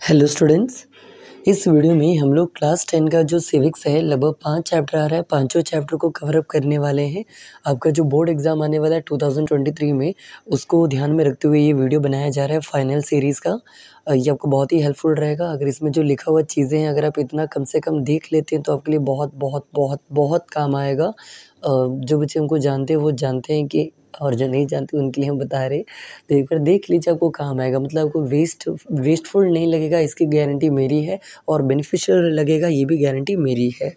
Hello students. इस video में हम लोग क्लास 10 का जो सिविक्स है लगभग 5 चैप्टर आ रहा है, पाँचों चैप्टर को कवर अप करने वाले हैं। आपका जो बोर्ड एग्ज़ाम आने वाला है 2023 में, उसको ध्यान में रखते हुए ये वीडियो बनाया जा रहा है फाइनल सीरीज़ का। ये आपको बहुत ही हेल्पफुल रहेगा। अगर इसमें जो लिखा हुआ चीज़ें हैं, अगर आप इतना कम से कम देख लेते हैं तो आपके लिए बहुत बहुत बहुत बहुत काम आएगा। जो बच्चे हमको जानते हैं वो जानते हैं कि, और जो नहीं जानते उनके लिए हम बता रहे हैं। तो एक बार देख लीजिए, आपको काम आएगा। मतलब आपको वेस्टफुल नहीं लगेगा, इसकी गारंटी मेरी है, और बेनिफिशियल लगेगा, ये भी गारंटी मेरी है।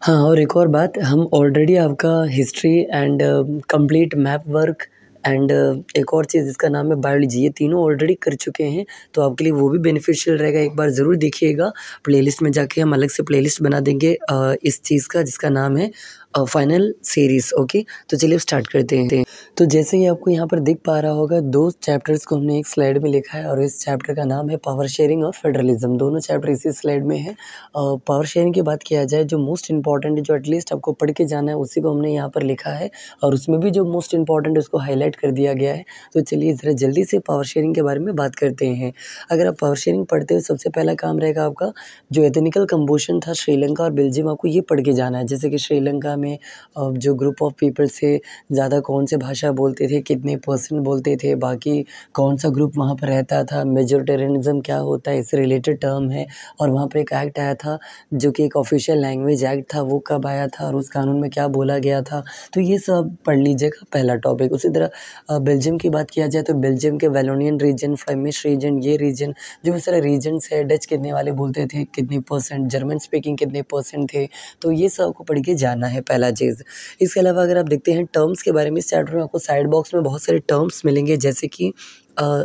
हाँ, और एक और बात, हम ऑलरेडी आपका history and complete map work and एक और चीज़ जिसका नाम है बायोलॉजी, ये तीनों ऑलरेडी कर चुके हैं। तो आपके लिए वो भी बेनिफिशियल रहेगा। एक बार ज़रूर देखिएगा। प्लेलिस्ट में जाके हम अलग से प्लेलिस्ट बना देंगे इस चीज़ का, जिसका नाम है फाइनल सीरीज़। ओके, तो चलिए स्टार्ट करते हैं। तो जैसे कि आपको यहाँ पर दिख पा रहा होगा, 2 चैप्टर्स को हमने एक स्लाइड में लिखा है, और इस चैप्टर का नाम है पावर शेयरिंग और फेडरलिज्म। दोनों चैप्टर इसी स्लाइड में है। पावर शेयरिंग की बात किया जाए, जो मोस्ट इम्पॉर्टेंट है, जो एटलीस्ट आपको पढ़ के जाना है, उसी को हमने यहाँ पर लिखा है, और उसमें भी जो मोस्ट इम्पॉर्टेंट है उसको हाईलाइट कर दिया गया है। तो चलिए ज़रा जल्दी से पावर शेयरिंग के बारे में बात करते हैं। अगर आप पावर शेयरिंग पढ़ते हो, सबसे पहला काम रहेगा आपका जो एथनिकल कंबोशन था श्रीलंका और बेल्जियम, आपको ये पढ़ के जाना है। जैसे कि श्रीलंका में जो ग्रुप ऑफ पीपल से ज़्यादा कौन से भाषा बोलते थे, कितने परसेंट बोलते थे, बाकी कौन सा ग्रुप वहाँ पर रहता था, मेजोरिटेरियनिज़्म क्या होता है, इससे रिलेटेड टर्म है। और वहाँ पर एक एक्ट आया था जो कि एक ऑफिशियल लैंग्वेज एक्ट था, वो कब आया था और उस कानून में क्या बोला गया था। तो ये सब पढ़ लीजिएगा, पहला टॉपिक। उसी तरह बेल्जियम की बात किया जाए तो बेल्जियम के वैलोनियन रीजन, फ्लेमिश रीजन, ये रीजन, जो इस तरह रीजन्स है, डच कितने वाले बोलते थे, कितने परसेंट, जर्मन स्पीकिंग कितने परसेंट थे। तो ये सब आपको पढ़ के जाना है, पहला चीज़। इसके अलावा अगर आप देखते हैं टर्म्स के बारे में, इस चैप्टर में आपको साइड बॉक्स में बहुत सारे टर्म्स मिलेंगे, जैसे कि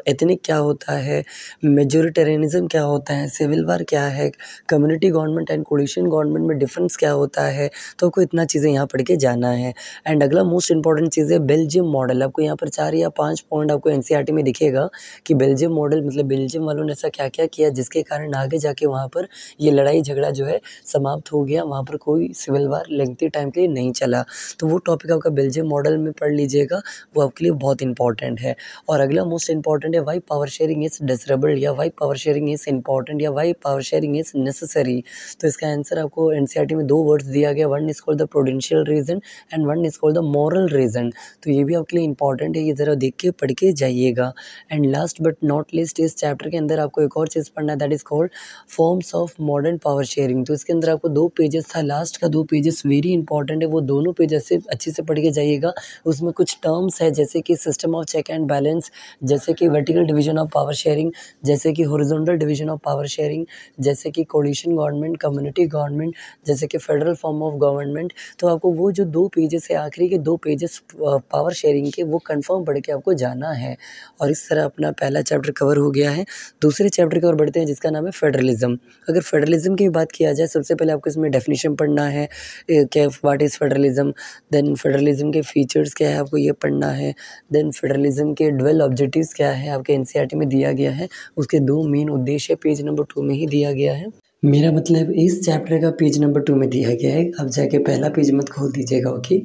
एथनिक क्या होता है, मेजोरिटेरियनिज़्म क्या होता है, सिविल वार क्या है, community government and coalition government में डिफरेंस क्या होता है। तो आपको इतना चीज़ें यहाँ पढ़ के जाना है। एंड अगला मोस्ट इंपॉर्टेंट चीज़ है बेल्जियम मॉडल। आपको यहाँ पर 4 या 5 पॉइंट आपको एनसीईआरटी में दिखेगा कि बेल्जियम मॉडल मतलब बेल्जियम वालों ने ऐसा क्या-क्या किया, जिसके कारण आगे जाके वहाँ पर ये लड़ाई झगड़ा जो है समाप्त हो गया। वहाँ पर कोई सिविल वार लेंथी टाइम के लिए नहीं चला। तो वो टॉपिक आपका बेल्जियम मॉडल में पढ़ लीजिएगा, वो आपके लिए बहुत इंपॉर्टेंट है। और अगला मोस्ट इंपॉर्टेंट है why power sharing is desirable, या why power sharing is important, या why power sharing is necessary. तो इसका आंसर आपको एनसीईआरटी में 2 वर्ड्स दिया गया, one is called the prudential reason and one is called the moral reason. तो ये भी आपके लिए इंपॉर्टेंट है, ये ज़रा देख के पढ़ के जाइएगा। And last but not least, इस चैप्टर के अंदर आपको एक और चीज़ पढ़ना है, that is called forms of modern power sharing. तो इसके अंदर आपको 2 पेजेस था, लास्ट का 2 पेजेस वेरी इंपॉर्टेंट है, वो दोनों पेज ऐसे अच्छे से पढ़ के जाइएगा। उसमें कुछ टर्म्स है, जैसे कि system of check and balance, जैसे कि vertical division of power sharing, जैसे कि horizontal division of power sharing, जैसे कि कोलिशन गवर्नमेंट, कम्युनिटी गवर्नमेंट, जैसे कि फेडरल फॉर्म ऑफ गवर्नमेंट। तो आपको वो जो 2 पेजेस है, आखिरी के 2 पेजेस पावर शेयरिंग के, वो कंफर्म पढ़ के आपको जाना है। और इस तरह अपना पहला चैप्टर कवर हो गया है। दूसरे चैप्टर की ओर बढ़ते हैं, जिसका नाम है फेडरलिज्म। अगर फेडरलिज्म की बात किया जाए, सबसे पहले आपको इसमें डेफिनेशन पढ़ना है, क्या what is federalism, then federalism के फीचर्स क्या है आपको ये पढ़ना है, देन फेडरलिज्म के ड्वेल ऑब्जेक्टिव्स क्या है आपके एनसीईआरटी में दिया गया है, उसके 2 मेन उद्देश्य पेज नंबर 2 में ही दिया गया है। मेरा मतलब इस चैप्टर का पेज नंबर 2 में दिया गया है, अब जाके पहला पेज मत खोल दीजिएगा। ओके।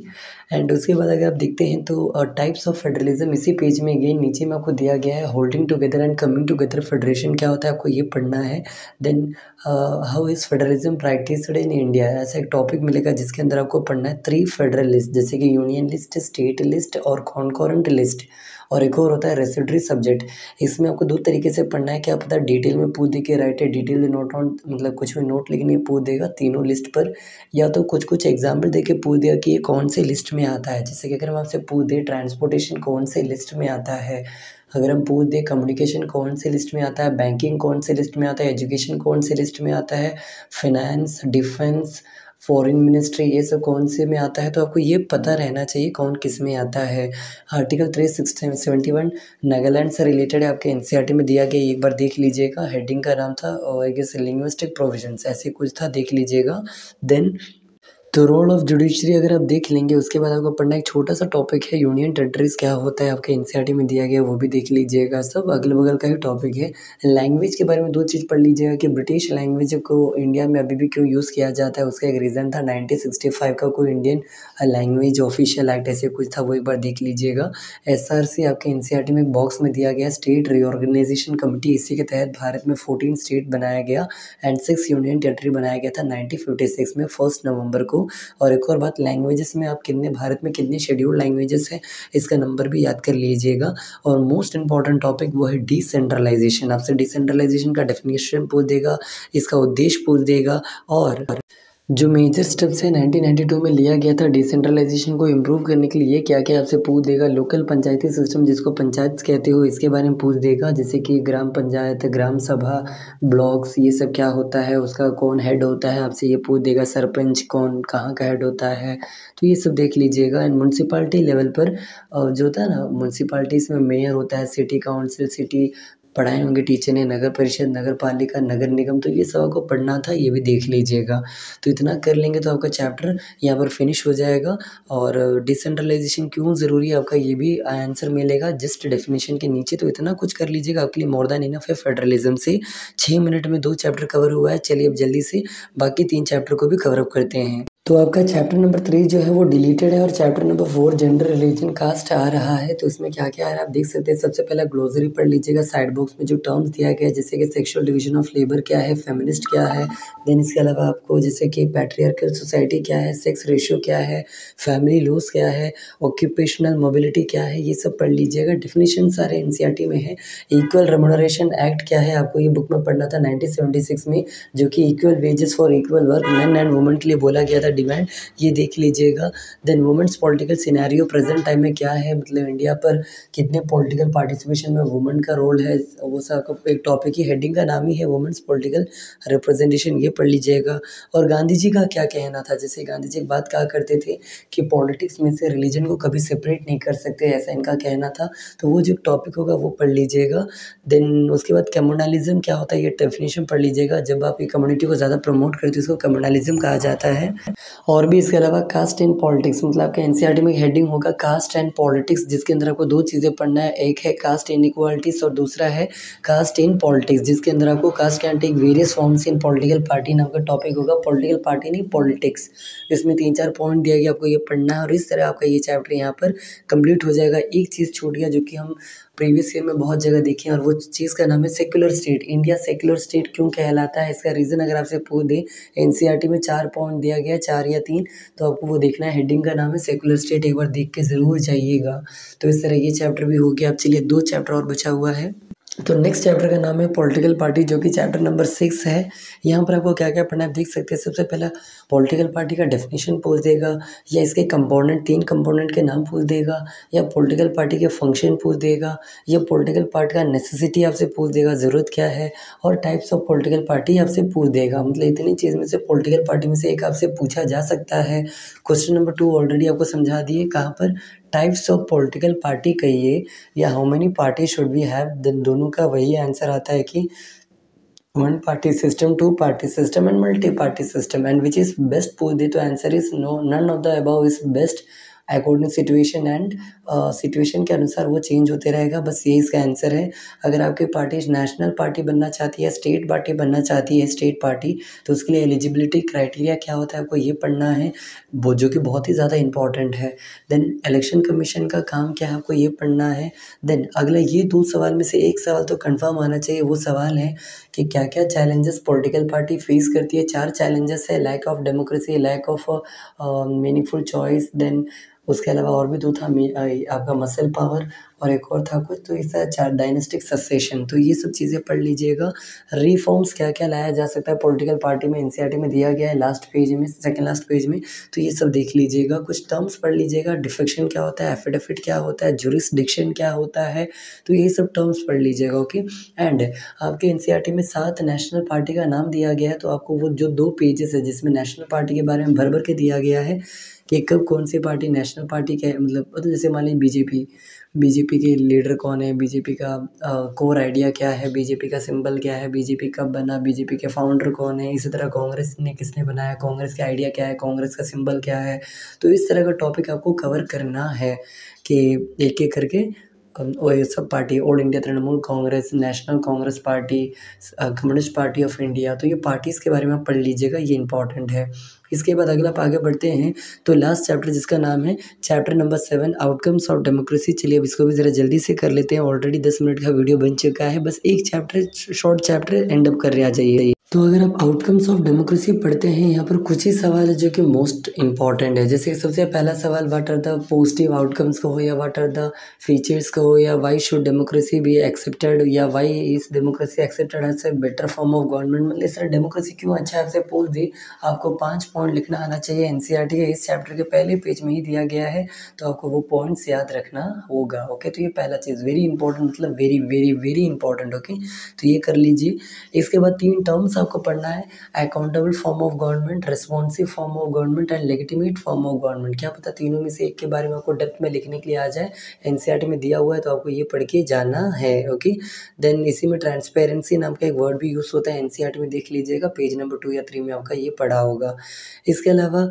एंड उसके बाद अगर आप देखते हैं तो टाइप्स ऑफ फेडरलिज्म इसी पेज में अगेन नीचे में आपको दिया गया है, holding together and coming together federation क्या होता है आपको ये पढ़ना है। Then how is federalism practised in India, ऐसा एक टॉपिक मिलेगा जिसके अंदर आपको पढ़ना है 3 फेडरल लिस्ट, जैसे कि यूनियन लिस्ट, स्टेट लिस्ट और कॉन्करेंट लिस्ट। और एक और होता है रेसिडरी सब्जेक्ट। इसमें आपको 2 तरीके से पढ़ना है, क्या पता डिटेल में पूछ दे के राइट है, डिटेल नोट ऑन, मतलब कुछ भी नोट लिखने पूछ देगा तीनों लिस्ट पर, या तो कुछ एग्जाम्पल दे के पूछ देगा कि ये कौन से लिस्ट में आता है। जैसे कि अगर हम आपसे पूछ दे ट्रांसपोर्टेशन कौन से लिस्ट में आता है, अगर हम पूछ दें कम्युनिकेशन कौन से लिस्ट में आता है, बैंकिंग कौन से लिस्ट में आता है, एजुकेशन कौन से लिस्ट में आता है, फाइनेंस, डिफेंस, फॉरेन मिनिस्ट्री, ये सब कौन से में आता है, तो आपको ये पता रहना चाहिए कौन किस में आता है। आर्टिकल 371 नागालैंड से रिलेटेड है, आपके एनसीईआरटी में दिया गया, एक बार देख लीजिएगा। हेडिंग का नाम था और आई गेस लिंग्विस्टिक प्रोविजंस, ऐसे कुछ था, देख लीजिएगा। देन तो रोल ऑफ जुडिशरी अगर आप देख लेंगे, उसके बाद आपको पढ़ना एक छोटा सा टॉपिक है यूनियन टेरिटरीज क्या होता है, आपके एनसीईआरटी में दिया गया है, वो भी देख लीजिएगा। सब अगल बगल का ही टॉपिक है। लैंग्वेज के बारे में 2 चीज़ पढ़ लीजिएगा कि ब्रिटिश लैंग्वेज को इंडिया में अभी भी क्यों यूज़ किया जाता है, उसका एक रीज़न था 1965 का कोई इंडियन लैंग्वेज ऑफिशियल एक्ट ऐसे कुछ था, वो एक बार देख लीजिएगा। एसआरसी आपके एनसीईआरटी में एक बॉक्स में दिया गया स्टेट रीऑर्गेनाइजेशन कमिटी, इसी के तहत भारत में 14 स्टेट बनाया गया एंड 6 यूनियन टेरिटरी बनाया गया था 1956 में 1 नवंबर को। और एक और बात, लैंग्वेजेस में आप कितने भारत में कितने शेड्यूल्ड लैंग्वेजेस हैं, इसका नंबर भी याद कर लीजिएगा। और मोस्ट इंपॉर्टेंट टॉपिक वो है डिसेंट्रलाइजेशन। आपसे डिसेंट्रलाइजेशन का डेफिनेशन पूछ देगा, इसका उद्देश्य पूछ देगा, और जो मेजर स्टेप्स है 1992 में लिया गया था डिसेंट्रलाइजेशन को इम्प्रूव करने के लिए, क्या क्या आपसे पूछ देगा। लोकल पंचायती सिस्टम जिसको पंचायत कहते हो, इसके बारे में पूछ देगा, जैसे कि ग्राम पंचायत, ग्राम सभा, ब्लॉक्स, ये सब क्या होता है, उसका कौन हेड होता है, आपसे ये पूछ देगा। सरपंच कौन कहाँ का हेड होता है, तो ये सब देख लीजिएगा। एंड म्यूनसिपाल्टी लेवल पर जो होता है ना, म्यूनसिपाल्टीज़ में मेयर होता है, सिटी काउंसिल, सिटी पढ़ाए होंगे टीचर ने, नगर परिषद, नगर पालिका, नगर निगम, तो ये सब आपको पढ़ना था, ये भी देख लीजिएगा। तो इतना कर लेंगे तो आपका चैप्टर यहाँ पर फिनिश हो जाएगा। और डिसेंट्रलाइजेशन क्यों ज़रूरी है आपका, ये भी आंसर मिलेगा जस्ट डेफिनेशन के नीचे। तो इतना कुछ कर लीजिएगा, आपके लिए मोर देन इनफ है। फेडरलिज्म से 6 मिनट में 2 चैप्टर कवर हुआ है। चलिए अब जल्दी से बाकी 3 चैप्टर को भी कवर अप करते हैं। तो आपका चैप्टर नंबर 3 जो है वो डिलीटेड है, और chapter number 4 gender, religion, caste आ रहा है। तो इसमें क्या क्या है आप देख सकते हैं। सबसे पहला ग्लोसरी पढ़ लीजिएगा, साइड बॉक्स में जो टर्म्स दिया गया है, जैसे कि सेक्सुअल डिवीजन ऑफ लेबर क्या है, फेमिनिस्ट क्या है, देन इसके अलावा आपको जैसे कि पैट्रियार्कल सोसाइटी क्या है, सेक्स रेशियो क्या है, फैमिली लॉस क्या है, ऑक्यूपेशनल मोबिलिटी क्या है, ये सब पढ़ लीजिएगा। डेफिनेशन सारे एनसीईआरटी में है। इक्वल रेम्युनरेशन एक्ट क्या है, आपको ये बुक में पढ़ना था 1976 में, जो कि equal wages for equal work men and women के लिए बोला गया था डिमांड, ये देख लीजिएगा। Then women's political scenario present time में क्या है, मतलब इंडिया पर कितने पॉलिटिकल पार्टिसिपेशन में वुमेन का रोल है, वो सब एक टॉपिक ही, हेडिंग का नाम ही है वुमेन्स पॉलिटिकल रिप्रेजेंटेशन, ये पढ़ लीजिएगा। और गांधी जी का क्या कहना था, जैसे गांधी जी एक बात कहा करते थे कि पॉलिटिक्स में से रिलीजन को कभी सेपरेट नहीं कर सकते, ऐसा इनका कहना था। तो वो जो टॉपिक होगा वो पढ़ लीजिएगा। देन उसके बाद कम्युनलिज्म क्या होता है, ये डेफिनेशन पढ़ लीजिएगा। जब आप एक कम्युनिटी को ज़्यादा प्रमोट करते हो, इसको कम्युनलिज्म कहा जाता है। और भी इसके अलावा कास्ट एंड पॉलिटिक्स, मतलब आपका एनसीईआरटी में हेडिंग होगा कास्ट एंड पॉलिटिक्स, जिसके अंदर आपको 2 चीज़ें पढ़ना है। एक है कास्ट इनइक्वालिटीज और दूसरा है कास्ट इन पॉलिटिक्स, जिसके अंदर आपको caste can take various forms in political party नाम का टॉपिक होगा। पॉलिटिकल पार्टी नहीं, पॉलिटिक्स। इसमें 3-4 पॉइंट दिया गया, आपको ये पढ़ना है। और इस तरह आपका ये चैप्टर यहाँ पर कंप्लीट हो जाएगा। एक चीज़ छूट गया जो कि हम प्रीवियस ईयर में बहुत जगह देखे हैं, और वो चीज़ का नाम है secular state. India secular state क्यों कहलाता है, इसका रीज़न अगर आपसे पूछ दे, एनसीईआरटी में 4 पॉइंट दिया गया है, 4 या 3, तो आपको वो देखना है। हेडिंग का नाम है सेक्युलर स्टेट, एक बार देख के ज़रूर जाइएगा। तो इस तरह ये चैप्टर भी हो गया। अब चलिए 2 चैप्टर और बचा हुआ है। तो नेक्स्ट चैप्टर का नाम है पॉलिटिकल पार्टी, जो कि चैप्टर नंबर 6 है। यहाँ पर आपको क्या क्या पढ़ना है आप देख सकते हैं। सबसे पहला पॉलिटिकल पार्टी का डेफिनेशन पूछ देगा, या इसके कंपोनेंट 3 कंपोनेंट के नाम पूछ देगा, या पॉलिटिकल पार्टी के फंक्शन पूछ देगा, या पॉलिटिकल पार्टी का नेसेसिटी आपसे पूछ देगा, ज़रूरत क्या है, और टाइप्स ऑफ पॉलिटिकल पार्टी आपसे पूछ देगा। मतलब इतनी चीज़ में से पॉलिटिकल पार्टी में से एक आपसे पूछा जा सकता है। क्वेश्चन नंबर 2 ऑलरेडी आपको समझा दिए, कहाँ पर, टाइप्स ऑफ पॉलिटिकल पार्टी कहिए, या how many party should we have. Then दोनों का वही आंसर आता है कि 1 party system, 2 party system and multi party system, and which is best पूछ दे तो answer is no, none of the above is best according situation, and situation के अनुसार वो चेंज होते रहेगा। बस ये इसका आंसर है। अगर आपकी पार्टी नेशनल पार्टी बनना चाहती है, स्टेट पार्टी बनना चाहती है, स्टेट पार्टी, तो उसके लिए एलिजिबिलिटी क्राइटेरिया क्या होता है आपको ये पढ़ना है, वो जो कि बहुत ही ज़्यादा इंपॉर्टेंट है। देन इलेक्शन कमीशन का काम क्या है आपको ये पढ़ना है। देन अगला, ये 2 सवाल में से एक सवाल तो कंफर्म आना चाहिए। वो सवाल है कि क्या क्या चैलेंजेस पॉलिटिकल पार्टी फेस करती है। 4 चैलेंजेस है, lack of democracy, lack of meaningful choice, then उसके अलावा और भी 2 था, आपका मसल पावर, और एक और था कुछ, तो इस तरह 4 डायनेस्टिक सक्सेशन। तो ये सब चीज़ें पढ़ लीजिएगा। रिफॉर्म्स क्या क्या लाया जा सकता है पॉलिटिकल पार्टी में, एनसीईआरटी में दिया गया है लास्ट पेज में, सेकंड लास्ट पेज में, तो ये सब देख लीजिएगा। कुछ टर्म्स पढ़ लीजिएगा, डिफेक्शन क्या होता है, एफिडेविट क्या होता है, जुरिसडिक्शन क्या होता है, तो ये सब टर्म्स पढ़ लीजिएगा। ओके। एंड आपके एनसीईआरटी में 7 नेशनल पार्टी का नाम दिया गया है, तो आपको वो जो 2 पेजेस है जिसमें नेशनल पार्टी के बारे में भर भर के दिया गया है कि कब कौन सी पार्टी नेशनल पार्टी क्या है, मतलब जैसे मान लीजिए बीजेपी, बीजेपी के लीडर कौन है, बीजेपी का कोर आइडिया क्या है, बीजेपी का सिंबल क्या है, बीजेपी कब बना, बीजेपी के फाउंडर कौन है। इसी तरह कांग्रेस ने किसने बनाया, कांग्रेस का आइडिया क्या है, कांग्रेस का सिंबल क्या है। तो इस तरह का टॉपिक आपको कवर करना है कि एक-एक करके और ये सब party, all India Trinamool Congress, national Congress party, communist party of India, तो ये पार्टीज़ के बारे में आप पढ़ लीजिएगा, ये इंपॉर्टेंट है। इसके बाद अगला आप आगे बढ़ते हैं तो लास्ट चैप्टर जिसका नाम है chapter number 7 outcomes of democracy. चलिए अब इसको भी ज़रा जल्दी से कर लेते हैं, ऑलरेडी 10 मिनट का वीडियो बन चुका है, बस एक chapter, short chapter and up कर रहे आ जाइए। तो अगर आप आउटकम्स ऑफ डेमोक्रेसी पढ़ते हैं, यहाँ पर कुछ ही सवाल है जो कि मोस्ट इंपॉर्टेंट है। जैसे सबसे पहला सवाल, what are the positive outcomes कहो या व्हाट आर द फीचर्स कहो या why should democracy be accepted या why is democracy accepted as a better form of government. मतलब इस तरह डेमोक्रेसी क्यों अच्छा है, आपसे पूछ दी, आपको 5 पॉइंट लिखना आना चाहिए। एनसीईआरटी के इस चैप्टर के पहले पेज में ही दिया गया है, तो आपको वो पॉइंट्स याद रखना होगा। ओके, तो ये पहला चीज़ वेरी इंपॉर्टेंट, मतलब very very very important. Okay, तो ये कर लीजिए। इसके बाद 3 टर्म्स आपको पढ़ना है, accountable form of government, responsive form of government and legitimate form of government. क्या पता तीनों में से एक के बारे में आपको डेप्थ में लिखने के लिए आ जाए, एनसीईआरटी में दिया हुआ है, तो आपको ये पढ़ के जाना है। ओके, देन इसी में ट्रांसपेरेंसी नाम का एक वर्ड भी यूज़ होता है, एनसीईआरटी में देख लीजिएगा, पेज नंबर 2 या 3 में आपका ये पढ़ा होगा। इसके अलावा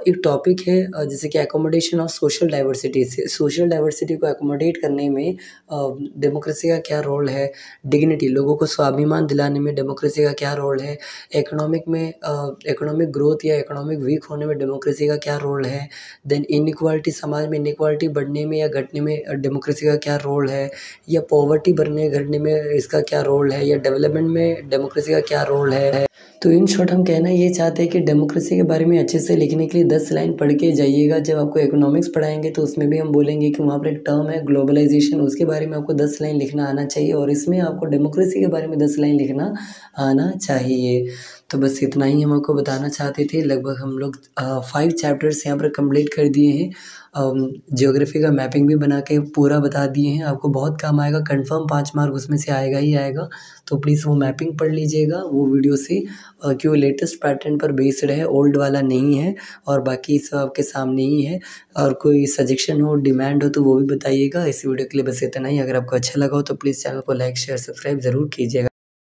एक टॉपिक है जैसे कि accommodation of social diversity. Social diversity को एकोमोडेट करने में डेमोक्रेसी का क्या रोल है, डिग्निटी, लोगों को स्वाभिमान दिलाने में डेमोक्रेसी का क्या रोल है, इकोनॉमिक में इकोनॉमिक ग्रोथ या इकोनॉमिक वीक होने में डेमोक्रेसी का क्या रोल है, देन इनइक्वालिटी, समाज में इनइक्वालिटी बढ़ने में या घटने में डेमोक्रेसी का क्या रोल है, या पॉवर्टी बढ़ने घटने में इसका क्या रोल है, या डेवलपमेंट में डेमोक्रेसी का क्या रोल है। तो इन शॉर्ट हम कहना ये चाहते हैं कि डेमोक्रेसी के बारे में अच्छे से लिखने के लिए 10 लाइन पढ़ के जाइएगा। जब आपको इकोनॉमिक्स पढ़ाएंगे तो उसमें भी हम बोलेंगे कि वहाँ पर एक टर्म है ग्लोबलाइजेशन, उसके बारे में आपको 10 लाइन लिखना आना चाहिए, और इसमें आपको डेमोक्रेसी के बारे में 10 लाइन लिखना आना चाहिए। तो बस इतना ही हम आपको बताना चाहते थे। लगभग हम लोग 5 चैप्टर्स यहाँ पर कंप्लीट कर दिए हैं। ज्योग्राफी का मैपिंग भी बना के पूरा बता दिए हैं, आपको बहुत काम आएगा, कंफर्म 5 मार्क उसमें से आएगा ही आएगा। तो प्लीज़ वो मैपिंग पढ़ लीजिएगा वो वीडियो से, क्यों लेटेस्ट पैटर्न पर बेस्ड है, ओल्ड वाला नहीं है, और बाकी सब आपके सामने ही है। और कोई सजेशन हो, डिमांड हो तो वो भी बताइएगा। इस वीडियो के लिए बस इतना ही। अगर आपको अच्छा लगा हो तो प्लीज़ चैनल को लाइक शेयर सब्सक्राइब ज़रूर कीजिएगा।